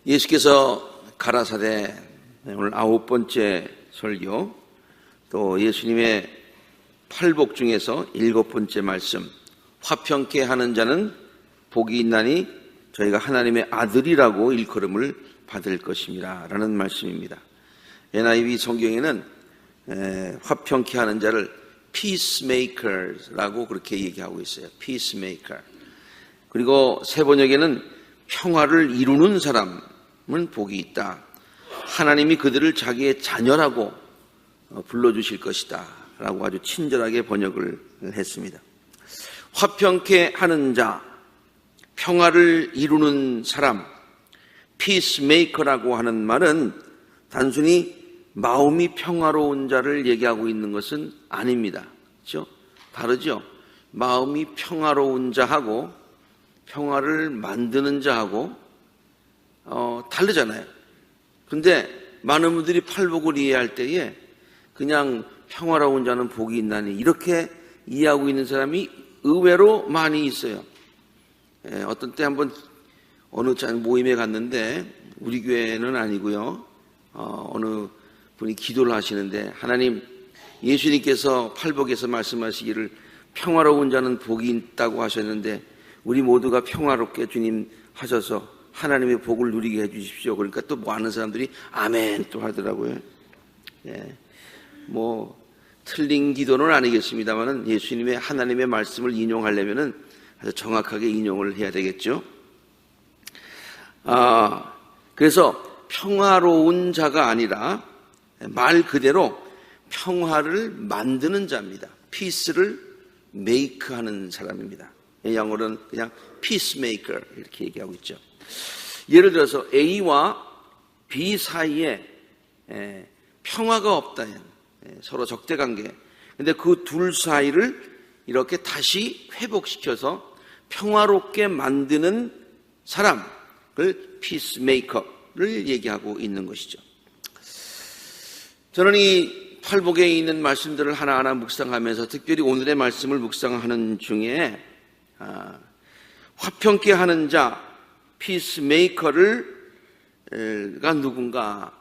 예수께서 가라사대 오늘 9번째 설교, 또 예수님의 팔복 중에서 7번째 말씀, 화평케 하는 자는 복이 있나니 저희가 하나님의 아들이라고 일컬음을 받을 것입니다 라는 말씀입니다. NIV 성경에는 화평케 하는 자를 peacemakers라고 그렇게 얘기하고 있어요. peacemaker. 그리고 새 번역에는 평화를 이루는 사람은 복이 있다. 하나님이 그들을 자기의 자녀라고 불러주실 것이다 라고 아주 친절하게 번역을 했습니다. 화평케 하는 자, 평화를 이루는 사람, peacemaker라고 하는 말은 단순히 마음이 평화로운 자를 얘기하고 있는 것은 아닙니다. 그렇죠? 다르죠? 마음이 평화로운 자하고 평화를 만드는 자하고 다르잖아요. 그런데 많은 분들이 팔복을 이해할 때에 그냥 평화로운 자는 복이 있나니 이렇게 이해하고 있는 사람이 의외로 많이 있어요. 어떤 때 한번 어느 모임에 갔는데 우리 교회는 아니고요. 어느 분이 기도를 하시는데 하나님, 예수님께서 팔복에서 말씀하시기를 평화로운 자는 복이 있다고 하셨는데 우리 모두가 평화롭게 주님 하셔서 하나님의 복을 누리게 해주십시오. 그러니까 또 뭐 아는 사람들이 아멘 또 하더라고요. 뭐 틀린 기도는 아니겠습니다만은 예수님의 하나님의 말씀을 인용하려면은 아주 정확하게 인용을 해야 되겠죠. 그래서 평화로운 자가 아니라 말 그대로 평화를 만드는 자입니다. 피스를 메이크하는 사람입니다. 영어로는 그냥 peacemaker 이렇게 얘기하고 있죠. 예를 들어서 A와 B 사이에 평화가 없다. 서로 적대관계. 근데 그 둘 사이를 이렇게 다시 회복시켜서 평화롭게 만드는 사람을 peacemaker를 얘기하고 있는 것이죠. 저는 이 팔복에 있는 말씀들을 하나하나 묵상하면서 특별히 오늘의 말씀을 묵상하는 중에 화평케 하는 자, 피스메이커가 누군가,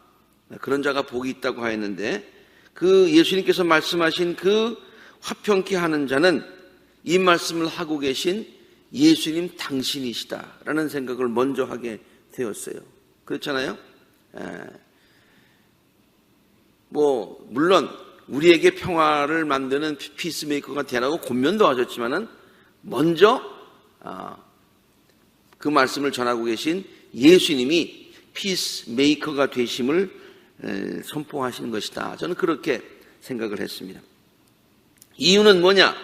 그런 자가 복이 있다고 하였는데 그 예수님께서 말씀하신 그 화평케 하는 자는 이 말씀을 하고 계신 예수님 당신이시다라는 생각을 먼저 하게 되었어요. 그렇잖아요? 물론 우리에게 평화를 만드는 피스메이커가 되라고 권면도 하셨지만은 먼저 그 말씀을 전하고 계신 예수님이 피스메이커가 되심을 선포하시는 것이다. 저는 그렇게 생각을 했습니다. 이유는 뭐냐?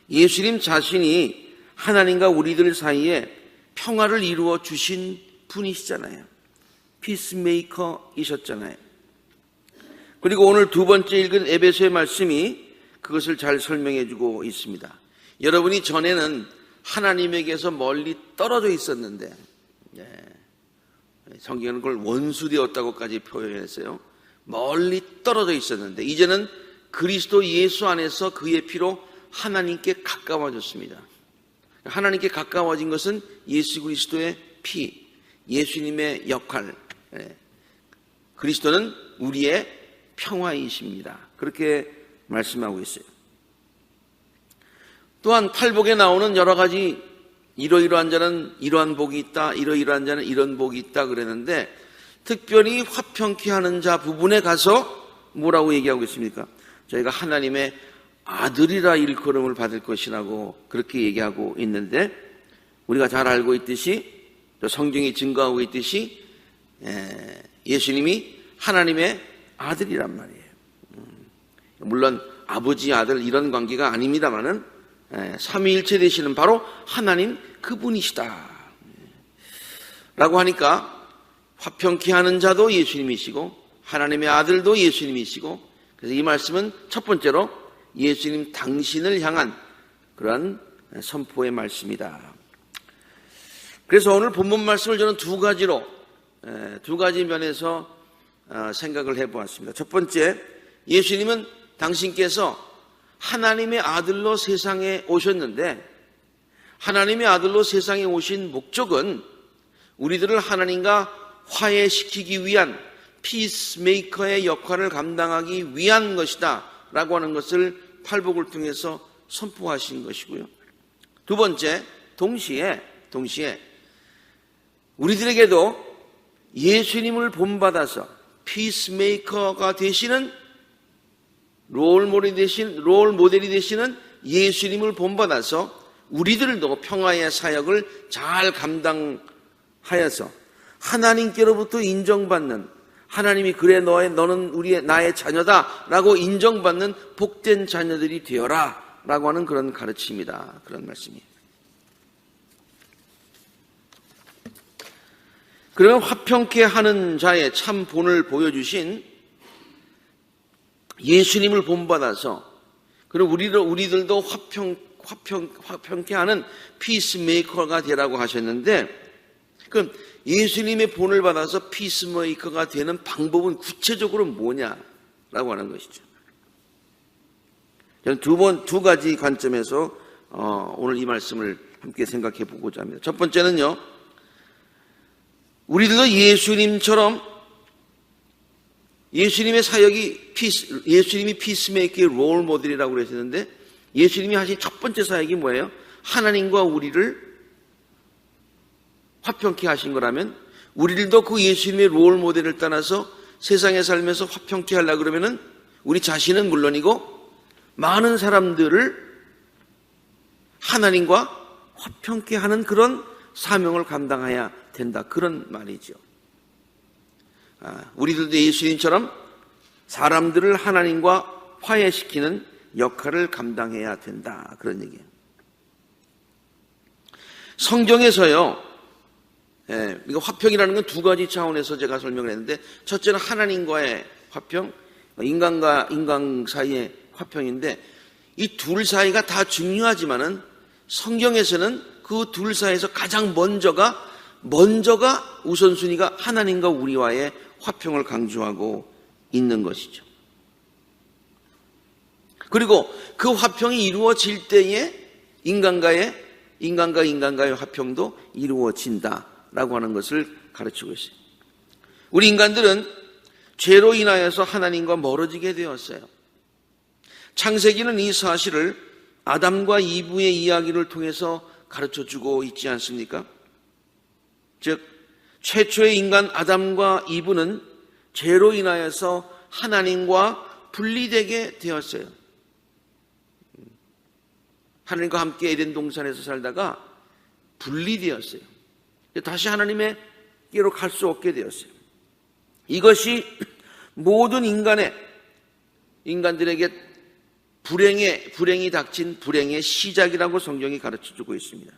예수님 자신이 하나님과 우리들 사이에 평화를 이루어 주신 분이시잖아요. 피스메이커이셨잖아요. 그리고 오늘 두 번째 읽은 에베소의 말씀이 그것을 잘 설명해 주고 있습니다. 여러분이 전에는 하나님에게서 멀리 떨어져 있었는데, 성경은 그걸 원수되었다고까지 표현했어요. 멀리 떨어져 있었는데 이제는 그리스도 예수 안에서 그의 피로 하나님께 가까워졌습니다. 하나님께 가까워진 것은 예수 그리스도의 피, 예수님의 역할, 그리스도는 우리의 평화이십니다. 그렇게 말씀하고 있어요. 또한 팔복에 나오는 여러 가지 이러이러한 자는 이러한 복이 있다, 이러이러한 자는 이런 복이 있다 그랬는데 특별히 화평케 하는 자 부분에 가서 뭐라고 얘기하고 있습니까? 저희가 하나님의 아들이라 일컬음을 받을 것이라고 그렇게 얘기하고 있는데 우리가 잘 알고 있듯이 성경이 증거하고 있듯이 예수님이 하나님의 아들이란 말이에요. 물론 아버지 아들 이런 관계가 아닙니다만은 삼위일체 되시는 바로 하나님 그분이시다 라고 하니까 화평케 하는 자도 예수님이시고 하나님의 아들도 예수님이시고, 그래서 이 말씀은 첫 번째로 예수님 당신을 향한 그러한 선포의 말씀이다. 그래서 오늘 본문 말씀을 저는 두 가지 면에서 생각을 해보았습니다. 첫 번째, 예수님은 당신께서 하나님의 아들로 세상에 오셨는데 하나님의 아들로 세상에 오신 목적은 우리들을 하나님과 화해시키기 위한 피스메이커의 역할을 감당하기 위한 것이다 라고 하는 것을 팔복을 통해서 선포하신 것이고요. 두 번째, 동시에 우리들에게도 예수님을 본받아서 피스메이커가 되시는 롤 모델이 되시는 예수님을 본받아서 우리들도 평화의 사역을 잘 감당하여서 하나님께로부터 인정받는, 하나님이 그래 너는 나의 자녀다라고 인정받는 복된 자녀들이 되어라 라고 하는 그런 가르침이다, 그런 말씀이에요. 그러면 화평케 하는 자의 참 본을 보여주신 예수님을 본받아서, 그럼 우리들도 화평케 하는 피스메이커가 되라고 하셨는데, 그럼 예수님의 본을 받아서 피스메이커가 되는 방법은 구체적으로 뭐냐라고 하는 것이죠. 저는 두 가지 관점에서 오늘 이 말씀을 함께 생각해 보고자 합니다. 첫 번째는요, 우리들도 예수님처럼 예수님의 사역이 예수님이 피스메이커의 롤 모델이라고 그러셨는데, 예수님이 하신 첫 번째 사역이 뭐예요? 하나님과 우리를 화평케 하신 거라면, 우리들도 그 예수님의 롤 모델을 따라서 세상에 살면서 화평케 하려고 그러면은 우리 자신은 물론이고 많은 사람들을 하나님과 화평케 하는 그런 사명을 감당해야 된다, 그런 말이죠. 우리들도 예수님처럼 사람들을 하나님과 화해시키는 역할을 감당해야 된다, 그런 얘기예요. 성경에서요, 이거 화평이라는 건 두 가지 차원에서 제가 설명을 했는데, 첫째는 하나님과의 화평, 인간과 인간 사이의 화평인데, 이 둘 사이가 다 중요하지만은 성경에서는 그 둘 사이에서 가장 먼저가 우선순위가 하나님과 우리와의 화평을 강조하고 있는 것이죠. 그리고 그 화평이 이루어질 때에 인간과 인간과의 화평도 이루어진다라고 하는 것을 가르치고 있어요. 우리 인간들은 죄로 인하여서 하나님과 멀어지게 되었어요. 창세기는 이 사실을 아담과 이브의 이야기를 통해서 가르쳐주고 있지 않습니까? 즉, 최초의 인간 아담과 이브는 죄로 인하여서 하나님과 분리되게 되었어요. 하나님과 함께 에덴 동산에서 살다가 분리되었어요. 다시 하나님께로 갈 수 없게 되었어요. 이것이 모든 인간들에게 불행이 닥친 불행의 시작이라고 성경이 가르쳐주고 있습니다.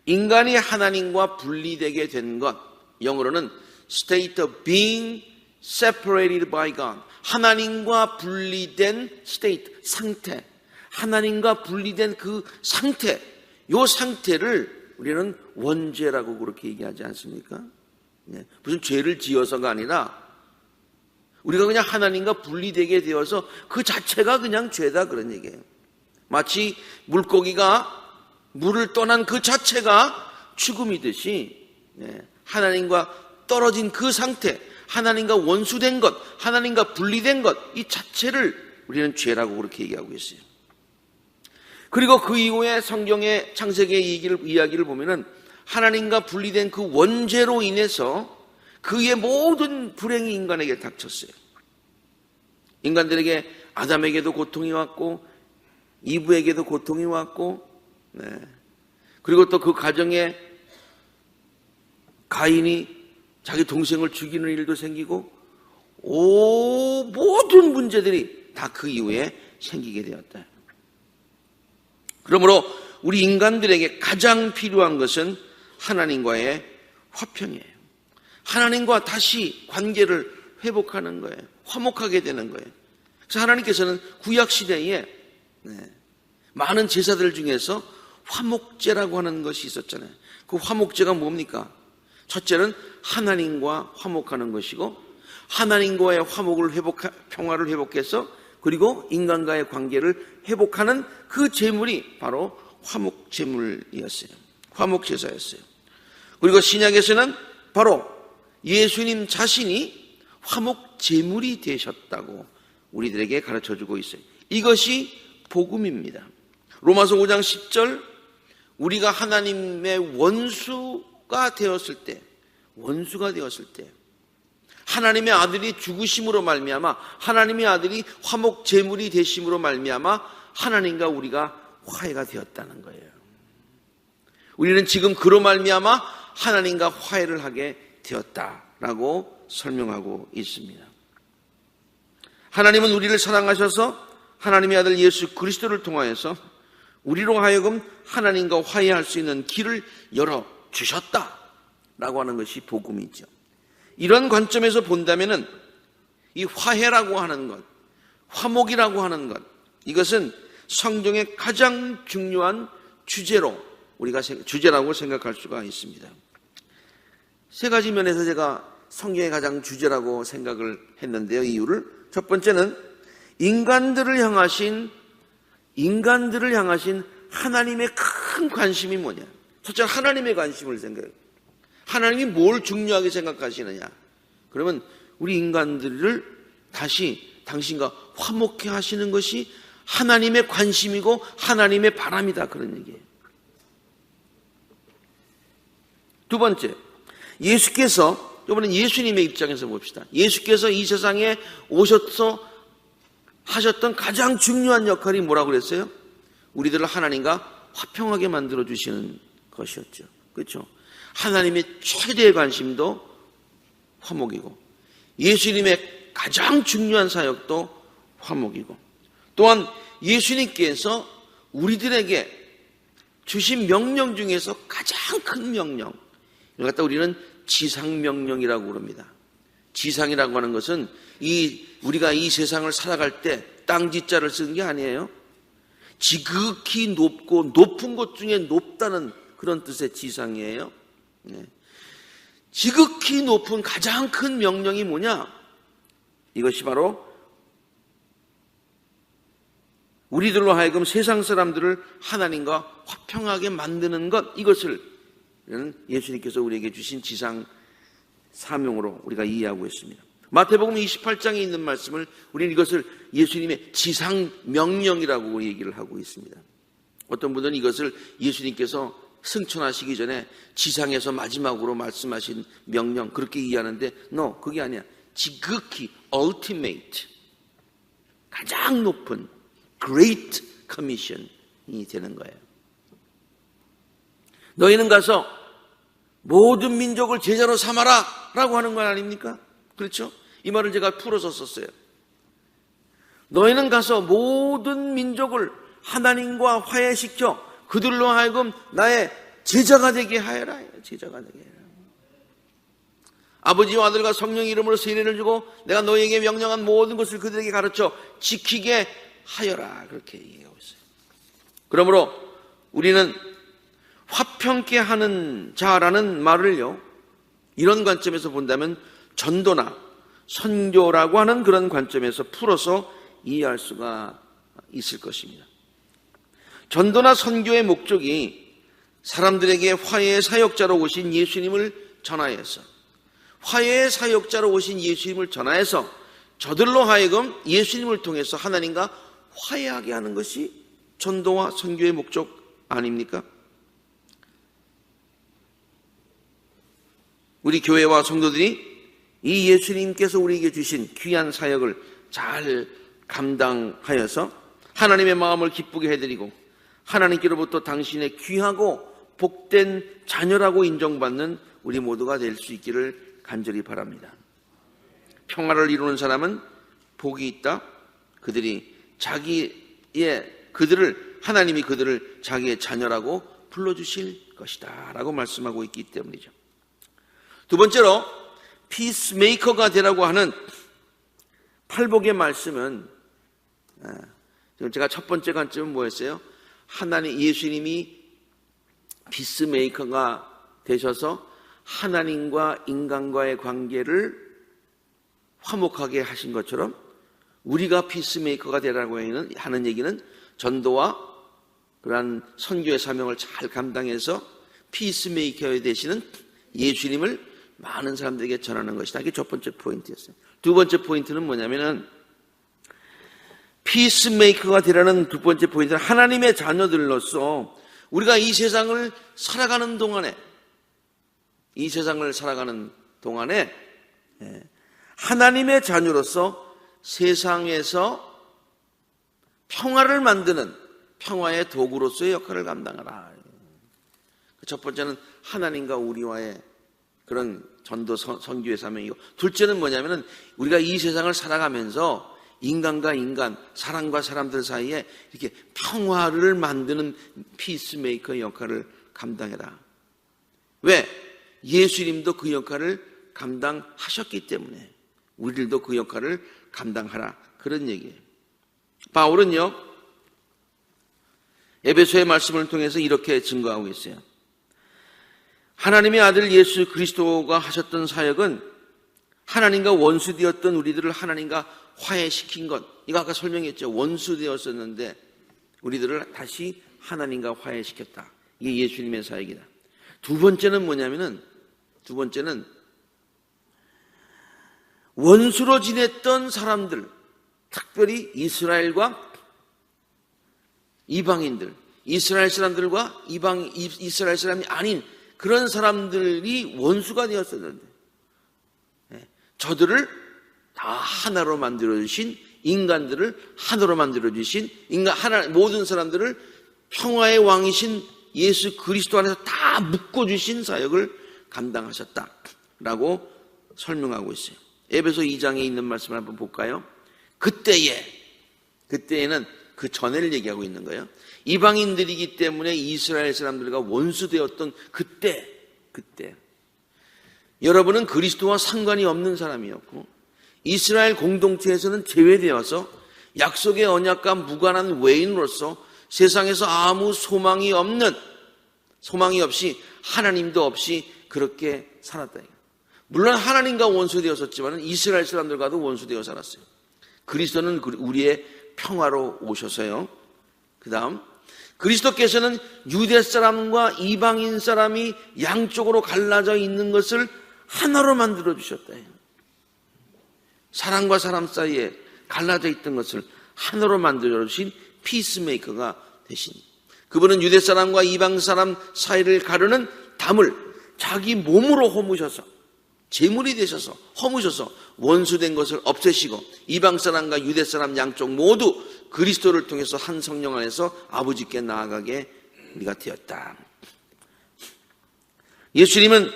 인간이 하나님과 분리되게 된 것, 영어로는 state of being separated by God, 하나님과 분리된 state, 상태, 하나님과 분리된 그 상태, 이 상태를 우리는 원죄라고 그렇게 얘기하지 않습니까? 무슨 죄를 지어서가 아니라 우리가 그냥 하나님과 분리되게 되어서 그 자체가 그냥 죄다, 그런 얘기예요. 마치 물고기가 물을 떠난 그 자체가 죽음이듯이 하나님과 떨어진 그 상태, 하나님과 원수된 것, 하나님과 분리된 것, 이 자체를 우리는 죄라고 그렇게 얘기하고 있어요. 그리고 그 이후에 성경의 창세기의 이야기를 보면은 하나님과 분리된 그 원죄로 인해서 그의 모든 불행이 인간에게 닥쳤어요. 인간들에게, 아담에게도 고통이 왔고 이브에게도 고통이 왔고, 그리고 또 그 가정에 가인이 자기 동생을 죽이는 일도 생기고, 모든 문제들이 다 그 이후에 생기게 되었다. 그러므로 우리 인간들에게 가장 필요한 것은 하나님과의 화평이에요. 하나님과 다시 관계를 회복하는 거예요. 화목하게 되는 거예요. 그래서 하나님께서는 구약시대에 많은 제사들 중에서 화목제라고 하는 것이 있었잖아요. 그 화목제가 뭡니까? 첫째는 하나님과 화목하는 것이고, 하나님과의 평화를 회복해서, 그리고 인간과의 관계를 회복하는 그 제물이 바로 화목제물이었어요. 화목제사였어요. 그리고 신약에서는 바로 예수님 자신이 화목 제물이 되셨다고 우리들에게 가르쳐주고 있어요. 이것이 복음입니다. 로마서 5장 10절, 우리가 하나님의 원수가 되었을 때, 하나님의 아들이 죽으심으로 말미암아, 하나님의 아들이 화목 제물이 되심으로 말미암아 하나님과 우리가 화해가 되었다는 거예요. 우리는 지금 그로 말미암아 하나님과 화해를 하게 되었다라고 설명하고 있습니다. 하나님은 우리를 사랑하셔서 하나님의 아들 예수 그리스도를 통하여서 우리로 하여금 하나님과 화해할 수 있는 길을 열어주셨다라고 하는 것이 복음이죠. 이런 관점에서 본다면은 이 화해라고 하는 것, 화목이라고 하는 것, 이것은 성경의 가장 중요한 주제라고 생각할 수가 있습니다. 세 가지 면에서 제가 성경의 가장 주제라고 생각을 했는데요. 이유를, 첫 번째는 인간들을 향하신 하나님의 큰 관심이 뭐냐. 첫째, 하나님의 관심을 생각해요. 하나님이 뭘 중요하게 생각하시느냐. 그러면 우리 인간들을 다시 당신과 화목해 하시는 것이 하나님의 관심이고 하나님의 바람이다, 그런 얘기예요. 두 번째, 예수께서, 이번엔 예수님의 입장에서 봅시다. 예수께서 이 세상에 오셔서 하셨던 가장 중요한 역할이 뭐라고 그랬어요? 우리들을 하나님과 화평하게 만들어 주시는 것이었죠. 그렇죠? 하나님의 최대의 관심도 화목이고, 예수님의 가장 중요한 사역도 화목이고, 또한 예수님께서 우리들에게 주신 명령 중에서 가장 큰 명령, 이걸 갖다 우리는 지상명령이라고 그럽니다. 지상이라고 하는 것은 우리가 이 세상을 살아갈 때 땅지자를 쓰는 게 아니에요. 지극히 높고 높은 것 중에 높다는 그런 뜻의 지상이에요. 지극히 높은 가장 큰 명령이 뭐냐? 이것이 바로 우리들로 하여금 세상 사람들을 하나님과 화평하게 만드는 것, 이것을 예수님께서 우리에게 주신 지상 사명으로 우리가 이해하고 있습니다. 마태복음 28장에 있는 말씀을 우리는 이것을 예수님의 지상 명령이라고 얘기를 하고 있습니다. 어떤 분들은 이것을 예수님께서 승천하시기 전에 지상에서 마지막으로 말씀하신 명령, 그렇게 이해하는데, no, 그게 아니야. 지극히 ultimate, 가장 높은 great commission이 되는 거예요. 너희는 가서 모든 민족을 제자로 삼아라 라고 하는 건 아닙니까? 그렇죠? 이 말을 제가 풀어서 썼어요. 너희는 가서 모든 민족을 하나님과 화해시켜 그들로 하여금 나의 제자가 되게 하여라. 제자가 되게 하여라. 아버지와 아들과 성령 이름으로 세례를 주고 내가 너희에게 명령한 모든 것을 그들에게 가르쳐 지키게 하여라. 그렇게 얘기하고 있어요. 그러므로 우리는 화평케 하는 자라는 말을요, 이런 관점에서 본다면 전도나 선교라고 하는 그런 관점에서 풀어서 이해할 수가 있을 것입니다. 전도나 선교의 목적이 사람들에게 화해의 사역자로 오신 예수님을 전하여서, 화해의 사역자로 오신 예수님을 전하여서 저들로 하여금 예수님을 통해서 하나님과 화해하게 하는 것이 전도와 선교의 목적 아닙니까? 우리 교회와 성도들이 이 예수님께서 우리에게 주신 귀한 사역을 잘 감당하여서 하나님의 마음을 기쁘게 해드리고 하나님께로부터 당신의 귀하고 복된 자녀라고 인정받는 우리 모두가 될 수 있기를 간절히 바랍니다. 평화를 이루는 사람은 복이 있다. 하나님이 그들을 자기의 자녀라고 불러주실 것이다 라고 말씀하고 있기 때문이죠. 두 번째로 피스메이커가 되라고 하는 팔복의 말씀은, 제가 첫 번째 관점은 뭐였어요? 예수님이 피스메이커가 되셔서 하나님과 인간과의 관계를 화목하게 하신 것처럼 우리가 피스메이커가 되라고 하는 얘기는 전도와 그러한 선교의 사명을 잘 감당해서 피스메이커에 되시는 예수님을 많은 사람들에게 전하는 것이다. 이게 첫 번째 포인트였어요. 두 번째 포인트는 뭐냐면은 피스메이커가 되라는 두 번째 포인트는 하나님의 자녀들로서 우리가 이 세상을 살아가는 동안에 하나님의 자녀로서 세상에서 평화를 만드는 평화의 도구로서의 역할을 감당하라. 첫 번째는 하나님과 우리와의 그런 전도 선교의 사명이고, 둘째는 뭐냐면은 우리가 이 세상을 살아가면서 인간과 인간, 사람과 사람들 사이에 이렇게 평화를 만드는 피스메이커의 역할을 감당해라. 왜? 예수님도 그 역할을 감당하셨기 때문에 우리들도 그 역할을 감당하라. 그런 얘기예요. 바울은요, 에베소의 말씀을 통해서 이렇게 증거하고 있어요. 하나님의 아들 예수 그리스도가 하셨던 사역은 하나님과 원수되었던 우리들을 하나님과 화해시킨 것. 이거 아까 설명했죠. 원수되었었는데 우리들을 다시 하나님과 화해시켰다. 이게 예수님의 사역이다. 두 번째는 뭐냐면은, 원수로 지냈던 사람들, 특별히 이스라엘과 이방인들, 이스라엘 사람들과 이스라엘 사람이 아닌 그런 사람들이 원수가 되었었는데, 저들을 다 하나로 만들어주신, 인간들을 하나로 만들어주신, 모든 사람들을 평화의 왕이신 예수 그리스도 안에서 다 묶어주신 사역을 감당하셨다라고 설명하고 있어요. 에베소 2장에 있는 말씀을 한번 볼까요? 그때에는 그 전에를 얘기하고 있는 거예요. 이방인들이기 때문에 이스라엘 사람들과 원수되었던 그때 여러분은 그리스도와 상관이 없는 사람이었고 이스라엘 공동체에서는 제외되어서 약속의 언약과 무관한 외인으로서 세상에서 아무 소망이 없이 하나님도 없이 그렇게 살았다. 물론 하나님과 원수되었었지만 이스라엘 사람들과도 원수되어 살았어요. 그리스도는 우리의 평화로 오셔서요. 그 다음 그리스도께서는 유대 사람과 이방인 사람이 양쪽으로 갈라져 있는 것을 하나로 만들어 주셨다. 사람과 사람 사이에 갈라져 있던 것을 하나로 만들어 주신 피스메이커가 되신, 그분은 유대 사람과 이방 사람 사이를 가르는 담을 자기 몸으로 허무셔서 제물이 되셔서 허무셔서 원수된 것을 없애시고 이방 사람과 유대 사람 양쪽 모두 그리스도를 통해서 한 성령 안에서 아버지께 나아가게 우리가 되었다. 예수님은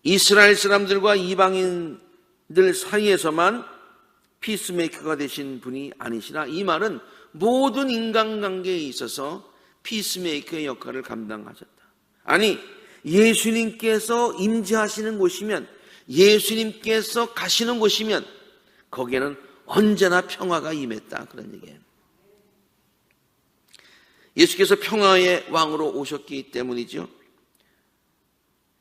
이스라엘 사람들과 이방인들 사이에서만 피스메이커가 되신 분이 아니시라. 이 말은 모든 인간관계에 있어서 피스메이커의 역할을 감당하셨다. 아니, 예수님께서 임재하시는 곳이면, 예수님께서 가시는 곳이면 거기에는 언제나 평화가 임했다. 그런 얘기예요. 예수께서 평화의 왕으로 오셨기 때문이죠.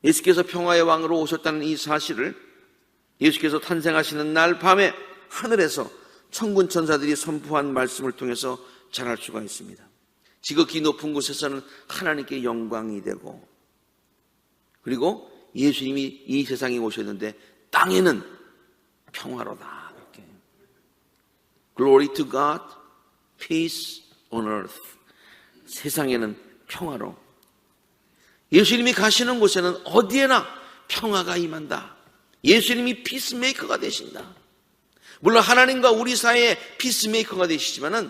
예수께서 평화의 왕으로 오셨다는 이 사실을 예수께서 탄생하시는 날 밤에 하늘에서 천군 천사들이 선포한 말씀을 통해서 잘 알 수가 있습니다. 지극히 높은 곳에서는 하나님께 영광이 되고, 그리고 예수님이 이 세상에 오셨는데 땅에는 평화로다. 이렇게. Glory to God, peace on earth. 세상에는 평화로. 예수님이 가시는 곳에는 어디에나 평화가 임한다. 예수님이 피스메이커가 되신다. 물론 하나님과 우리 사이에 피스메이커가 되시지만은,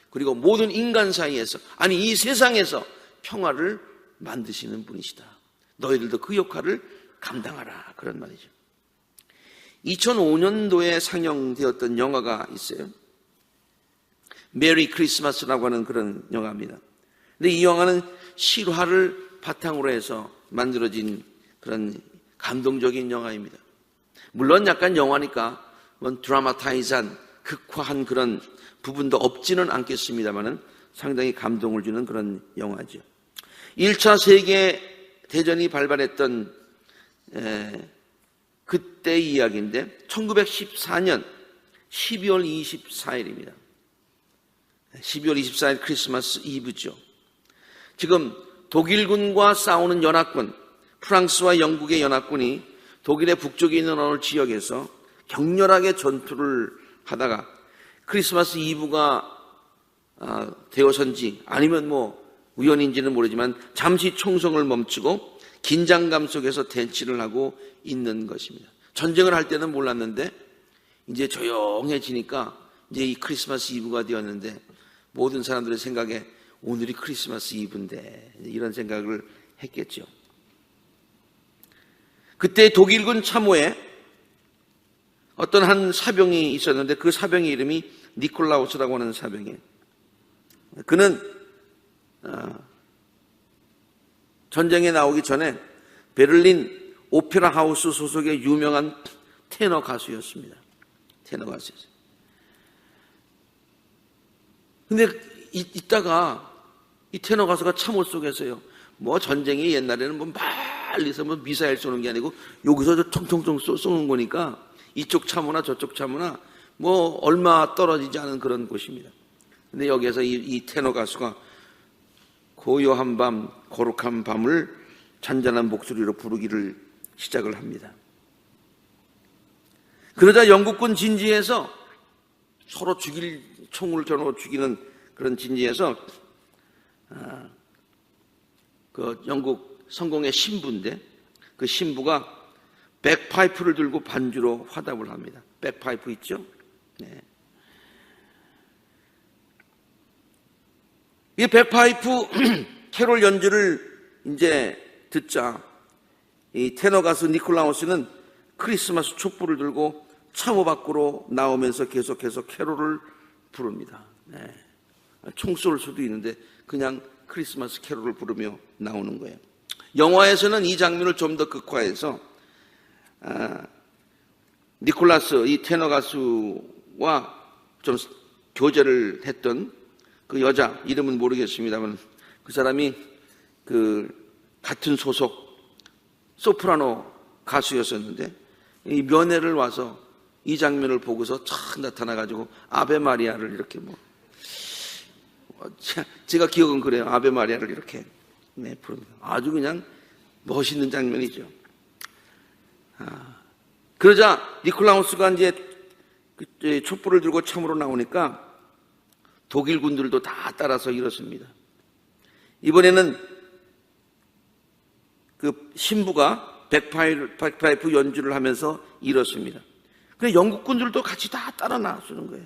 그리고 모든 인간 사이에서, 아니 이 세상에서 평화를 만드시는 분이시다. 너희들도 그 역할을 감당하라. 그런 말이죠. 2005년도에 상영되었던 영화가 있어요. 메리 크리스마스라고 하는 그런 영화입니다. 근데 이 영화는 실화를 바탕으로 해서 만들어진 그런 감동적인 영화입니다. 물론 약간 영화니까 드라마타이즈한, 극화한 그런 부분도 없지는 않겠습니다만은 상당히 감동을 주는 그런 영화죠. 1차 세계 대전이 발발했던 그때 이야기인데 1914년 12월 24일입니다. 12월 24일 크리스마스 이브죠. 지금 독일군과 싸우는 연합군, 프랑스와 영국의 연합군이 독일의 북쪽에 있는 어느 지역에서 격렬하게 전투를 하다가 크리스마스 이브가 되어선지 아니면 우연인지는 모르지만 잠시 총성을 멈추고 긴장감 속에서 대치를 하고 있는 것입니다. 전쟁을 할 때는 몰랐는데 이제 조용해지니까 이제 이 크리스마스 이브가 되었는데 모든 사람들의 생각에 오늘이 크리스마스 이브인데 이런 생각을 했겠죠. 그때 독일군 참호에 어떤 한 사병이 있었는데 그 사병의 이름이 니콜라우스라고 하는 사병이에요. 그는 전쟁에 나오기 전에 베를린 오페라 하우스 소속의 유명한 테너 가수였습니다. 테너 가수였어요. 근데 이따가 이 테너 가수가 참호 속에서요. 전쟁이 옛날에는 멀리서 미사일 쏘는 게 아니고 여기서 총총총 쏘는 거니까 이쪽 참호나 저쪽 참호나 얼마 떨어지지 않은 그런 곳입니다. 근데 여기에서 이 테너 가수가 고요한 밤, 거룩한 밤을 잔잔한 목소리로 부르기를 시작을 합니다. 그러자 영국군 진지에서 서로 총을 겨누어 죽이는 그런 진지에서 그 영국 성공의 신부인데 그 신부가 백파이프를 들고 반주로 화답을 합니다. 백파이프 있죠? 네. 이 백파이프 캐롤 연주를 이제 듣자 이 테너 가수 니콜라우스는 크리스마스 촛불을 들고 참호 밖으로 나오면서 계속해서 캐롤을 부릅니다. 네. 총 쏠 수도 있는데 그냥 크리스마스 캐롤을 부르며 나오는 거예요. 영화에서는 이 장면을 좀 더 극화해서 니콜라스 이 테너 가수와 좀 교제를 했던 그 여자 이름은 모르겠습니다만 그 사람이 그 같은 소속 소프라노 가수였었는데 이 면회를 와서 이 장면을 보고서 촥 나타나가지고 아베 마리아를 이렇게 제가 기억은 그래요. 아베 마리아를 이렇게 부릅니다. 아주 그냥 멋있는 장면이죠. 그러자 니콜라우스가 이제 촛불을 들고 참으로 나오니까 독일 군들도 다 따라서 일었습니다. 이번에는 그 신부가 백파이프 연주를 하면서 일었습니다. 그래 영국 군들도 같이 다 따라 나서는 거예요.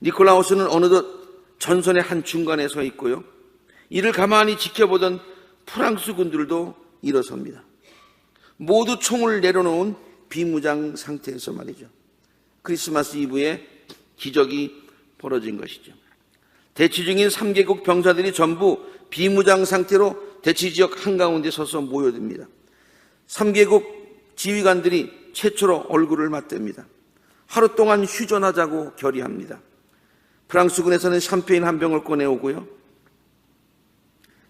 니콜라우스는 어느덧 전선의 한 중간에 서 있고요. 이를 가만히 지켜보던 프랑스 군들도 일어섭니다. 모두 총을 내려놓은 비무장 상태에서 말이죠. 크리스마스 이브에 기적이 벌어진 것이죠. 대치 중인 3개국 병사들이 전부 비무장 상태로 대치지역 한가운데 서서 모여듭니다. 3개국 지휘관들이 최초로 얼굴을 맞댑니다. 하루 동안 휴전하자고 결의합니다. 프랑스군에서는 샴페인 한 병을 꺼내오고요.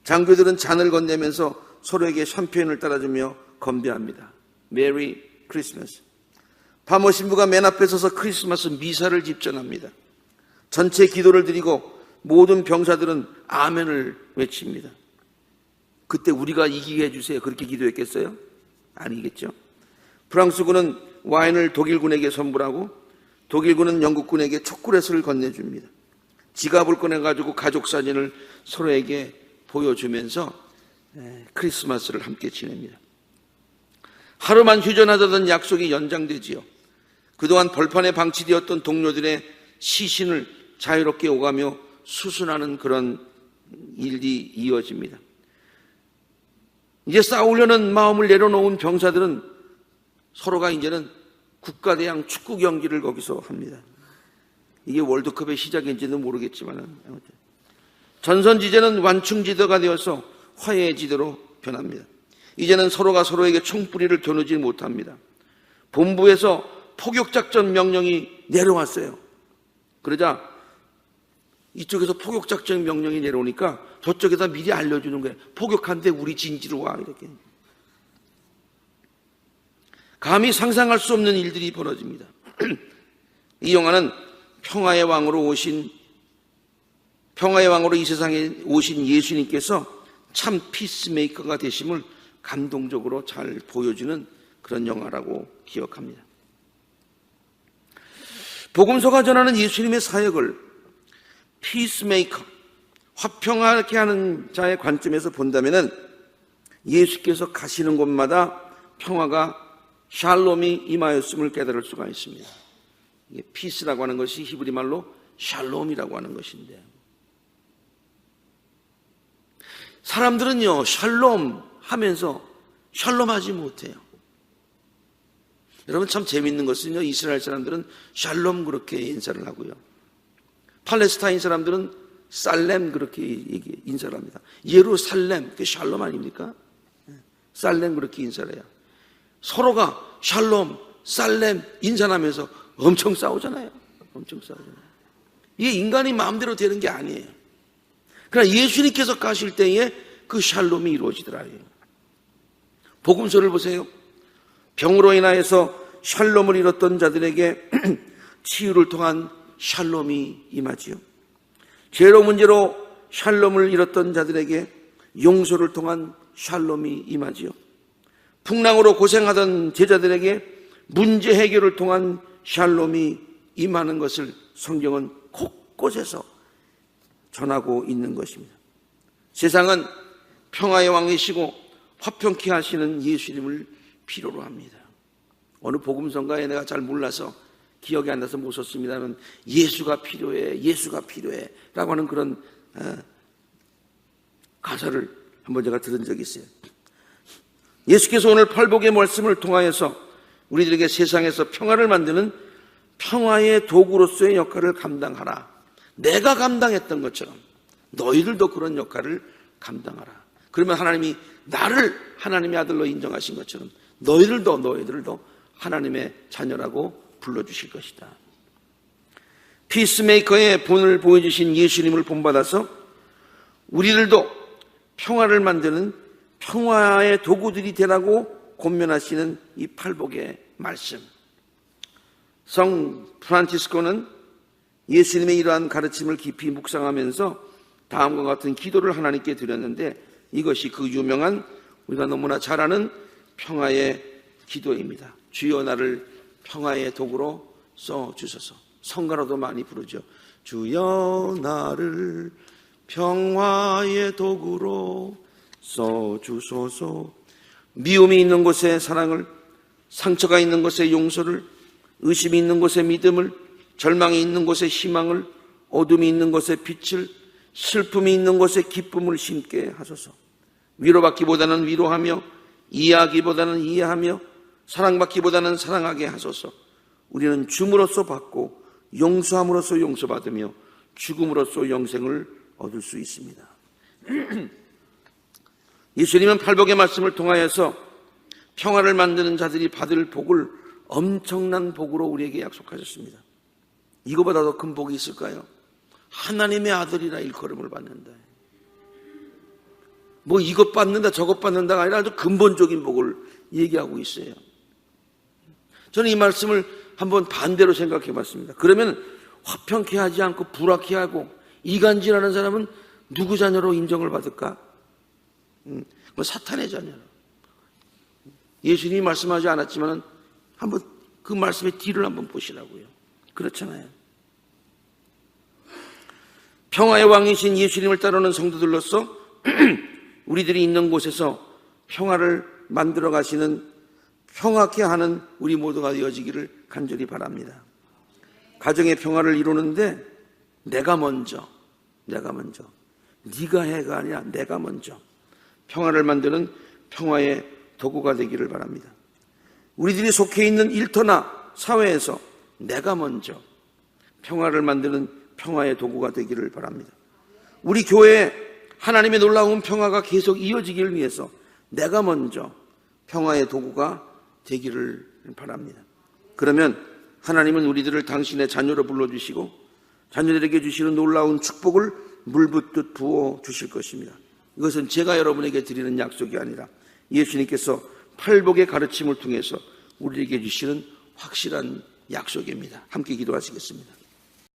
장교들은 잔을 건네면서 서로에게 샴페인을 따라주며 건배합니다. 메리 크리스마스. 파머 신부가 맨 앞에 서서 크리스마스 미사를 집전합니다. 전체 기도를 드리고 모든 병사들은 아멘을 외칩니다. 그때 우리가 이기게 해주세요. 그렇게 기도했겠어요? 아니겠죠. 프랑스군은 와인을 독일군에게 선물하고 독일군은 영국군에게 초콜릿을 건네줍니다. 지갑을 꺼내가지고 가족 사진을 서로에게 보여주면서 크리스마스를 함께 지냅니다. 하루만 휴전하자던 약속이 연장되지요. 그동안 벌판에 방치되었던 동료들의 시신을 자유롭게 오가며 수순하는 그런 일이 이어집니다. 이제 싸우려는 마음을 내려놓은 병사들은 서로가 이제는 국가대항 축구 경기를 거기서 합니다. 이게 월드컵의 시작인지는 모르겠지만 전선지대는 완충지대가 되어서 화해지대로 변합니다. 이제는 서로가 서로에게 총뿌리를 겨누지 못합니다. 본부에서 포격작전 명령이 내려왔어요. 그러자 이쪽에서 포격작전 명령이 내려오니까 저쪽에다 미리 알려주는 거예요. 포격한데 우리 진지로 와 이렇게. 감히 상상할 수 없는 일들이 벌어집니다. 이 영화는 평화의 왕으로 이 세상에 오신 예수님께서 참 피스메이커가 되심을 감동적으로 잘 보여주는 그런 영화라고 기억합니다. 복음서가 전하는 예수님의 사역을 피스메이커, 화평하게 하는 자의 관점에서 본다면은 예수께서 가시는 곳마다 평화가 샬롬이 임하였음을 깨달을 수가 있습니다. 이게 피스라고 하는 것이 히브리 말로 샬롬이라고 하는 것인데, 사람들은요 샬롬 하면서 샬롬하지 못해요. 여러분 참 재밌는 것은요, 이스라엘 사람들은 샬롬 그렇게 인사를 하고요, 팔레스타인 사람들은 살렘 그렇게 인사를 합니다. 예루살렘, 그게 샬롬 아닙니까? 살렘 그렇게 인사를 해요. 서로가 샬롬, 살렘 인사하면서 엄청 싸우잖아요. 엄청 싸우잖아요. 이게 인간이 마음대로 되는 게 아니에요. 그러나 예수님께서 가실 때에 그 샬롬이 이루어지더라고요. 복음서를 보세요. 병으로 인하여서 샬롬을 잃었던 자들에게 치유를 통한 샬롬이 임하지요. 죄로 문제로 샬롬을 잃었던 자들에게 용서를 통한 샬롬이 임하지요. 풍랑으로 고생하던 제자들에게 문제 해결을 통한 샬롬이 임하는 것을 성경은 곳곳에서 전하고 있는 것입니다. 세상은 평화의 왕이시고 화평케 하시는 예수님을 필요로 합니다. 어느 복음성가에 내가 잘 몰라서 기억이 안 나서 못 썼습니다만, 예수가 필요해, 예수가 필요해 라고 하는 그런 가사를 한번 제가 들은 적이 있어요. 예수께서 오늘 팔복의 말씀을 통하여서 우리들에게 세상에서 평화를 만드는 평화의 도구로서의 역할을 감당하라. 내가 감당했던 것처럼 너희들도 그런 역할을 감당하라. 그러면 하나님이 나를 하나님의 아들로 인정하신 것처럼 너희들도 하나님의 자녀라고 불러주실 것이다. 피스메이커의 본을 보여주신 예수님을 본받아서 우리들도 평화를 만드는 평화의 도구들이 되라고 권면하시는 이 팔복의 말씀. 성 프란치스코는 예수님의 이러한 가르침을 깊이 묵상하면서 다음과 같은 기도를 하나님께 드렸는데, 이것이 그 유명한 우리가 너무나 잘 아는 평화의 기도입니다. 주여 나를 평화의 도구로 써주소서. 성가로도 많이 부르죠. 주여 나를 평화의 도구로 써주소서. 미움이 있는 곳에 사랑을, 상처가 있는 곳에 용서를, 의심이 있는 곳에 믿음을, 절망이 있는 곳에 희망을, 어둠이 있는 곳에 빛을, 슬픔이 있는 곳에 기쁨을 심게 하소서. 위로받기보다는 위로하며, 이해하기보다는 이해하며, 사랑받기보다는 사랑하게 하소서. 우리는 줌으로써 받고 용서함으로써 용서받으며 죽음으로써 영생을 얻을 수 있습니다. 예수님은 팔복의 말씀을 통하여서 평화를 만드는 자들이 받을 복을 엄청난 복으로 우리에게 약속하셨습니다. 이거보다 더 큰 복이 있을까요? 하나님의 아들이라 일컬음을 받는다. 뭐 이것 받는다 저것 받는다가 아니라 아주 근본적인 복을 얘기하고 있어요. 저는 이 말씀을 한번 반대로 생각해 봤습니다. 그러면 화평케 하지 않고 불화케 하고 이간질하는 사람은 누구 자녀로 인정을 받을까? 사탄의 자녀로. 예수님이 말씀하지 않았지만 한번 그 말씀의 뒤를 한번 보시라고요. 그렇잖아요. 평화의 왕이신 예수님을 따르는 성도들로서 우리들이 있는 곳에서 평화를 만들어 가시는, 평화케 하는 우리 모두가 되어지기를 간절히 바랍니다. 가정의 평화를 이루는데 내가 먼저 네가 해가 아니라 내가 먼저 평화를 만드는 평화의 도구가 되기를 바랍니다. 우리들이 속해 있는 일터나 사회에서 내가 먼저 평화를 만드는 평화의 도구가 되기를 바랍니다. 우리 교회에 하나님의 놀라운 평화가 계속 이어지기를 위해서 내가 먼저 평화의 도구가 되기를 바랍니다. 그러면 하나님은 우리들을 당신의 자녀로 불러주시고 자녀들에게 주시는 놀라운 축복을 물붓듯 부어주실 것입니다. 이것은 제가 여러분에게 드리는 약속이 아니라 예수님께서 팔복의 가르침을 통해서 우리에게 주시는 확실한 약속입니다. 함께 기도하시겠습니다.